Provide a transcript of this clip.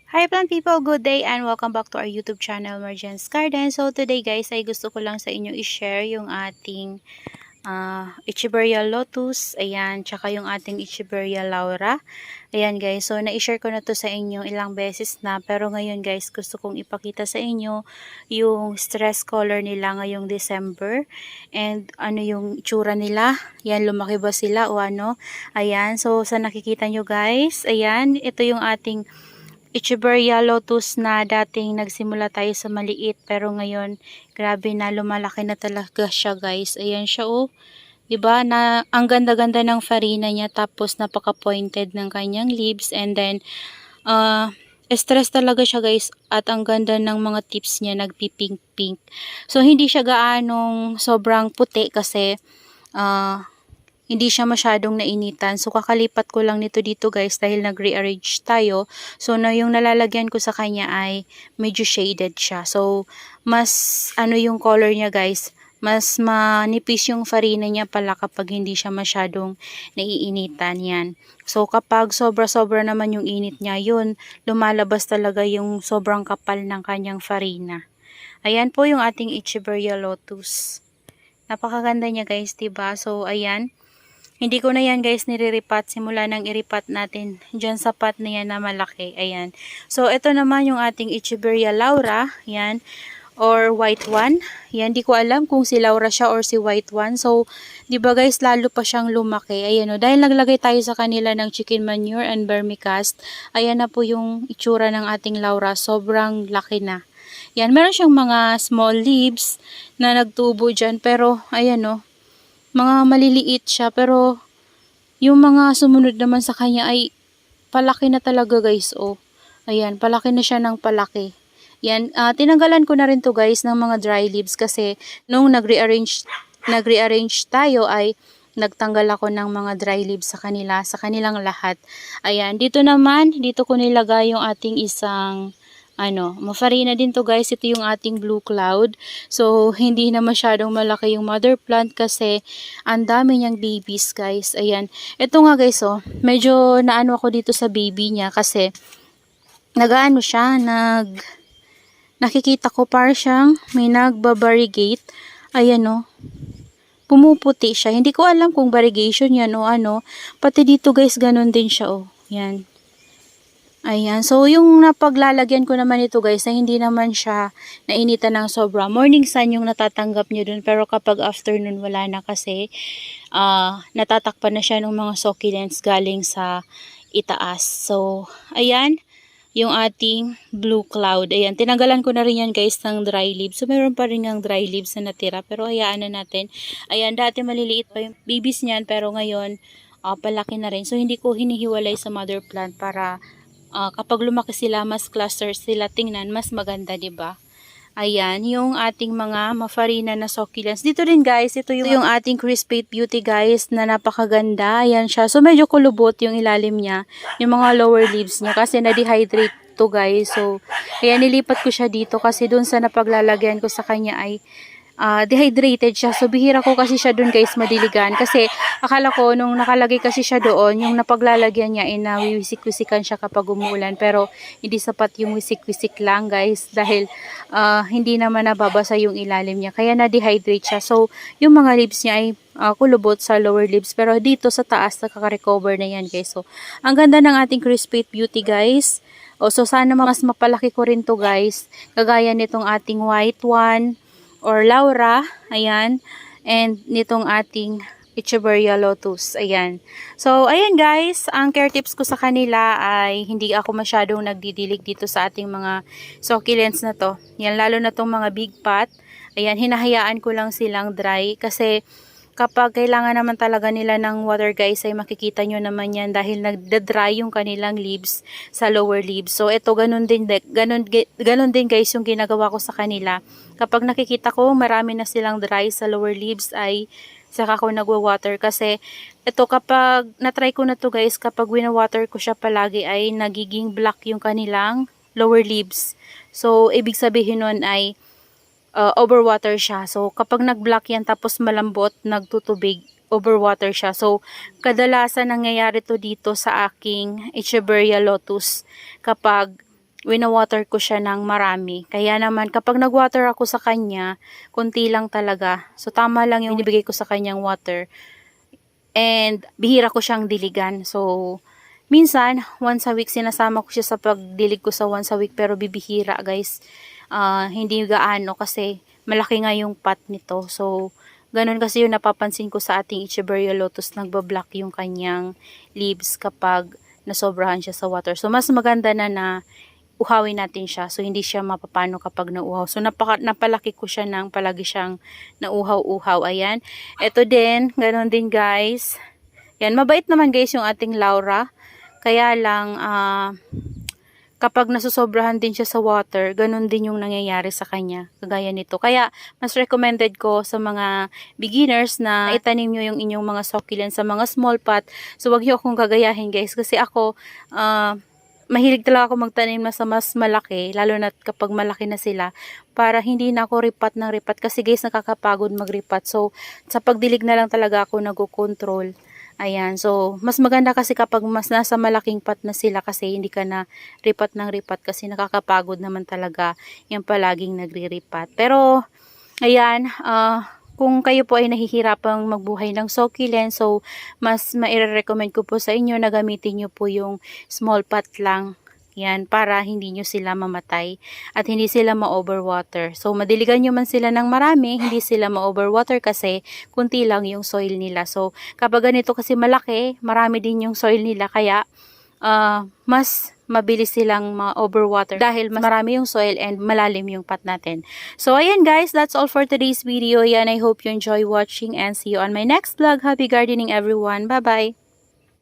Hi plant people, good day and welcome back to our YouTube channel, Marjan's Garden. So today guys ay gusto ko lang sa inyo i-share yung ating Echeveria Lotus, ayan, tsaka yung ating Echeveria Laura. Ayan guys, so na-share ko na to sa inyo ilang beses na, pero ngayon guys gusto kong ipakita sa inyo yung stress color nila ngayong December and ano yung itsura nila. Yan, lumaki ba sila o ano? Ayan, so sa nakikita nyo guys, ayan, ito yung ating Echeveria Lotus na dating nagsimula tayo sa maliit pero ngayon grabe na lumalaki na talaga siya guys. Ayan siya oh. 'Di ba? Na ang ganda-ganda ng farina niya tapos napaka-pointed ng kanyang leaves and then stress talaga siya guys at ang ganda ng mga tips niya nagpi-pink-pink. So hindi siya gaanong sobrang puti kasi hindi siya masyadong nainitan. So, kakalipat ko lang nito dito guys dahil nag-rearrange tayo. So, na yung nalalagyan ko sa kanya ay medyo shaded siya. So, mas ano yung color niya guys, mas manipis yung farina niya pala kapag hindi siya masyadong naiinitan yan. So, kapag sobra-sobra naman yung init niya, yun, lumalabas talaga yung sobrang kapal ng kanyang farina. Ayan po yung ating Echeveria Lotus. Napakaganda niya guys, diba? So, ayan. Hindi ko na yan guys niriripat simula nang iripat natin dyan sa pot na yan na malaki. Ayan. So, ito naman yung ating Echeveria Laura. Yan. Or white one. Yan. Di ko alam kung si Laura siya or si white one. So, di ba guys, lalo pa siyang lumaki. Ayan o. Dahil naglagay tayo sa kanila ng chicken manure and vermicast, ayan na po yung itsura ng ating Laura. Sobrang laki na. Yan. Meron siyang mga small leaves na nagtubo dyan. Pero, ayan o. Mga maliliit siya pero yung mga sumunod naman sa kanya ay palaki na talaga guys oh. Ayan, palaki na siya ng palaki. Yan, tinanggalan ko na rin to guys ng mga dry leaves kasi nung nag-rearrange tayo ay nagtanggal ako ng mga dry leaves sa kanilang lahat. Ayan, dito naman, dito ko nilagay yung ating isang mafarina din to guys. Ito yung ating blue cloud. So, hindi na masyadong malaki yung mother plant kasi ang dami niyang babies guys. Ayan. Ito nga guys oh, medyo naano ako dito sa baby niya kasi nagaano siya, nakikita ko para siyang may nagba-variegate. Ayan oh. Pumuputi siya. Hindi ko alam kung variegation yan o ano. Pati dito guys, ganun din siya oh. Yan. Ayan. So, yung napaglalagyan ko naman ito guys, ay hindi naman siya nainitan ng sobra. Morning sun yung natatanggap nyo dun. Pero kapag afternoon, wala na kasi natatakpan na siya ng mga succulents galing sa itaas. So, ayan. Yung ating blue cloud. Ayan. Tinanggalan ko na rin yan guys ng dry leaves. So, meron pa rin ng dry leaves na natira. Pero hayaan na natin. Ayan. Dati maliliit pa yung babies niyan. Pero ngayon, palaki na rin. So, hindi ko hinihiwalay sa mother plant para kapag lumaki sila, mas cluster sila tingnan, mas maganda, 'di ba? Ayan, yung ating mga mafarina na succulents. Dito rin guys, ito yung ating Crispate Beauty guys na napakaganda. Ayan siya. So medyo kulubot yung ilalim niya, yung mga lower leaves niya kasi na-dehydrate to guys. So, ayan, nilipat ko siya dito kasi dun sa napaglalagyan ko sa kanya ay dehydrated siya. So, bihira ko kasi siya dun guys madiligan. Kasi, akala ko nung nakalagay kasi siya doon, yung napaglalagyan niya ay nawiwisik-wisikan siya kapag umuulan. Pero, hindi sapat yung wisik-wisik lang guys. Dahil, hindi naman nababasa yung ilalim niya. Kaya na-dehydrate siya. So, yung mga leaves niya ay kulubot sa lower leaves. Pero, dito sa taas, nakaka-recover na yan guys. So, ang ganda ng ating Crispate Beauty guys. So, sana mas mapalaki ko rin to guys. Kagaya nitong ating white one or Laura, ayan, and nitong ating Echeveria Lotus, ayan. So, ayan guys, ang care tips ko sa kanila ay hindi ako masyadong nagdidilig dito sa ating mga succulents na to. Yan, lalo na tong mga big pot, ayan, hinahayaan ko lang silang dry kasi kapag kailangan naman talaga nila ng water guys ay makikita nyo naman yan dahil nagda-dry yung kanilang leaves sa lower leaves. So ito ganun din guys yung ginagawa ko sa kanila. Kapag nakikita ko marami na silang dry sa lower leaves ay saka ko nagwa-water kasi ito kapag na-try ko na to guys, kapag wina-water ko siya palagi ay nagiging black yung kanilang lower leaves. So ibig sabihin nun ay overwater siya. So, kapag nag-block yan tapos malambot, nagtutubig, overwater siya. So, kadalasan nangyayari to dito sa aking Echeveria Lotus kapag winawater ko siya ng marami. Kaya naman kapag nagwater ako sa kanya, kunti lang talaga. So tama lang yung binibigay ko sa kanyang water. And bihira ko siyang diligan. So minsan, once a week sinasama ko siya sa pagdilig ko sa once a week, pero bibihira guys. Hindi gaano kasi malaki nga yung pot nito. So ganun kasi yung napapansin ko sa ating Echeveria lotus, nagbablock yung kanyang leaves kapag nasobrahan siya sa water. So mas maganda na uhawin natin siya. So, hindi siya mapapano kapag nauhaw. So, napalaki ko siya ng palagi siyang nauhaw-uhaw. Ayan. Ito din, ganoon din guys. Yan, mabait naman guys yung ating Laura. Kaya lang, kapag nasusobrahan din siya sa water, ganun din yung nangyayari sa kanya. Kagaya nito. Kaya, mas recommended ko sa mga beginners na itanim nyo yung inyong mga succulent sa mga small pot. So, wag nyo akong gagayahin guys. Kasi ako, mahilig talaga ako magtanim na sa mas malaki, lalo na kapag malaki na sila, para hindi na ako ripat ng ripat, kasi guys nakakapagod magripat. So sa pagdilig na lang talaga ako nag-control. Ayan, so mas maganda kasi kapag mas nasa malaking pot na sila, kasi hindi ka na ripat ng ripat, kasi nakakapagod naman talaga yung palaging nagri-ripat. Pero ayan, kung kayo po ay nahihirapang magbuhay ng succulent, so mas maire-recommend ko po sa inyo na gamitin nyo po yung small pot lang. Yan, para hindi nyo sila mamatay at hindi sila ma-overwater. So, madiligan nyo man sila ng marami, hindi sila ma-overwater kasi kunti lang yung soil nila. So, kapag ganito kasi malaki, marami din yung soil nila, kaya mas mabilis silang ma-overwater dahil mas marami yung soil and malalim yung pot natin. So, ayan guys, that's all for today's video. Yan, I hope you enjoy watching and see you on my next vlog. Happy gardening everyone. Bye-bye!